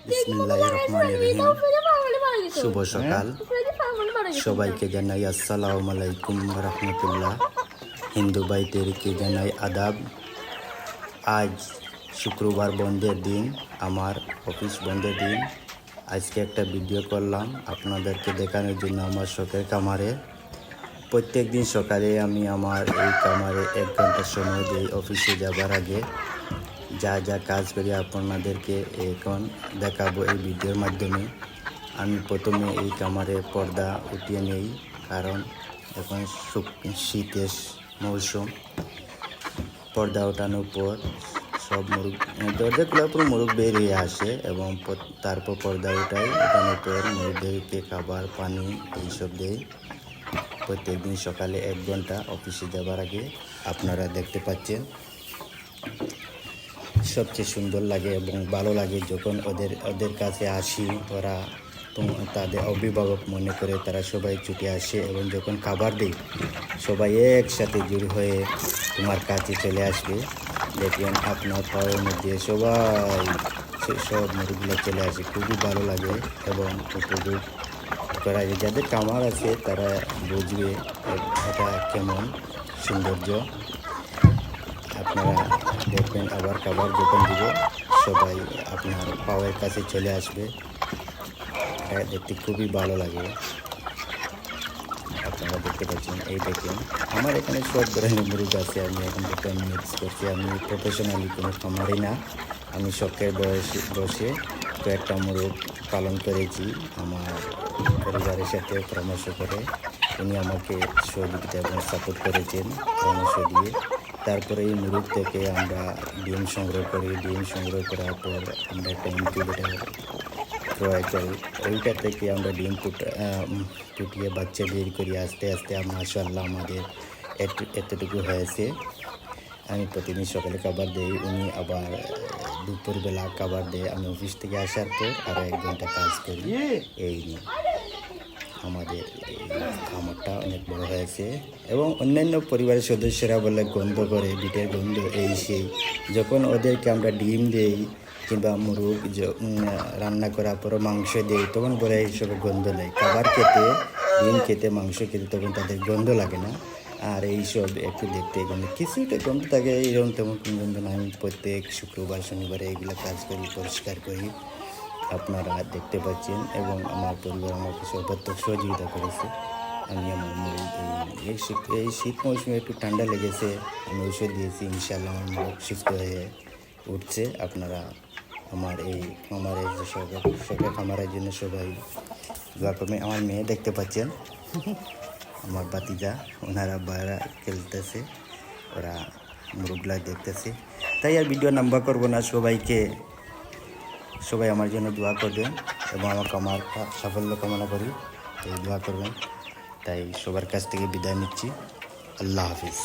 বিসমিল্লাহির রহমানির রহিম। শুভ সকাল, সবাইকে জানাই আসসালামু আলাইকুম ওয়া রাহমাতুল্লাহ। হিন্দু ভাইদেরকে জানাই আদাব। আজ শুক্রবার বন্ধের দিন, আমার অফিস বন্ধের দিন। আজকে একটা ভিডিও করলাম আপনাদেরকে দেখানোর জন্য আমার শখের খামারে। প্রত্যেক দিন সকালে আমি আমার এই খামারে 1 ঘন্টা সময় দিই অফিসে যাবার আগে। যা যা কাজ করি আপনাদেরকে এখন দেখাবো এই ভিডিওর মাধ্যমে। আমি প্রথমে এই খামারে পর্দা উঠিয়ে নেই, কারণ এখন শীতের মৌসুম। পর্দা ওঠানোর পর সব মুরগ দরজা খোলার পর মুরগ বের হয়ে আসে এবং তারপর পর্দা ওঠানোর পর মুরগদেরকে খাবার পানি এইসব দেয়। প্রত্যেকদিন সকালে 1 ঘন্টা অফিসে যাবার আগে আপনারা দেখতে পাচ্ছেন। সবচেয়ে সুন্দর লাগে এবং ভালো লাগে যখন ওদের কাছে আসি। ওরা তাদের অভিভাবক মনে করে তারা সবাই ছুটে আসে এবং যখন খাবার দিই সবাই একসাথে জড়ো হয়ে তোমার কাছে চলে আসবে। দেখবেন আপনার পাওয়ার মধ্যে সব মুরগিগুলো চলে আসে। খুবই ভালো লাগে এবং উপভোগ করা যায়। যাদের খামার আছে তারা বুঝবে এটা কেমন সৌন্দর্য। আপনারা দেখবেন আবার খাবার যখন দিব সবাই আপনার পাওয়ার কাছে চলে আসবে। এটা দেখতে খুবই ভালো লাগে। আপনারা দেখতে পাচ্ছেন, এই দেখেন আমার এখানে সব ধরনের মুরগ আছে। আমি এখন একটা মিক্স করছি। আমি প্রফেশনালি কোনো খামারি না, আমি শখের বসে কয়েকটা মুরগ পালন করেছি আমার পরিবারের সাথে পরামর্শ করে। উনি আমাকে সহযোগিতা এবং সাপোর্ট করেছেন পরামর্শ দিয়ে। তারপরে এই মুরগ থেকে আমরা ডিম সংগ্রহ করি। ডিম সংগ্রহ করার পর আমরা একটা ইনকিউবেটর ক্রয় করি। ওইটা থেকে আমরা ডিম ফুটিয়ে বাচ্চা বের করি। আস্তে আস্তে মাশাআল্লাহ আমাদের এতটুকু হয়েছে। আমি প্রতিদিন সকালে খাবার দিই, উনি আবার দুপুরবেলা খাবার দেয়। আমি অফিস থেকে আসার পর আরও 1 ঘন্টা কাজ করি। এই নিয়ে আমাদের এই খামারটা অনেক বড় হয়েছে এবং অন্যান্য পরিবারের সদস্যরা বলে গন্ধ করে, বিটের গন্ধ এই সেই। যখন ওদেরকে আমরা ডিম দেই কিংবা মুরগ রান্না করার পর মাংস দেই তখন বলে এইসব গন্ধ নেই। খাবার খেতে, ডিম খেতে, মাংস খেতে তখন তাদের গন্ধ লাগে না। আর এইসব একটু দেখতে গন্ধ কিছুটা গন্ধ থাকে, এইরকম তেমন কোনো গন্ধ না। আমি প্রত্যেক শুক্রবার শনিবারে এইগুলো কাজ করি, পরিষ্কার করি। আপনারা দেখতে পাচ্ছেন এবং আমার পরিবার আমাকে সর্বাত্মক সহযোগিতা করেছে। আমি আমার মুরগ এই শীত মৌসুমে একটু ঠান্ডা লেগেছে, আমি ওষুধ দিয়েছি। ইনশাআল্লাহ আমার মুরগ সুস্থ হয়ে উঠছে। আপনারা আমার শখের খামারের জন্য সবাই দোয়া করবেন। আমার মেয়ে দেখতে পাচ্ছেন, আমার বাতিজা, ওনারা বাইরে খেলতেছে, ওরা মুরগগুলা দেখতেছে। তাই আর ভিডিও লম্বা করবো না। সবাই আমার জন্য দোয়া করবেন এবং আমাকে আমার সাফল্য কামনা করি, তাই দোয়া করবেন। তাই সবার কাছ থেকে বিদায় নিচ্ছি। আল্লাহ হাফিজ।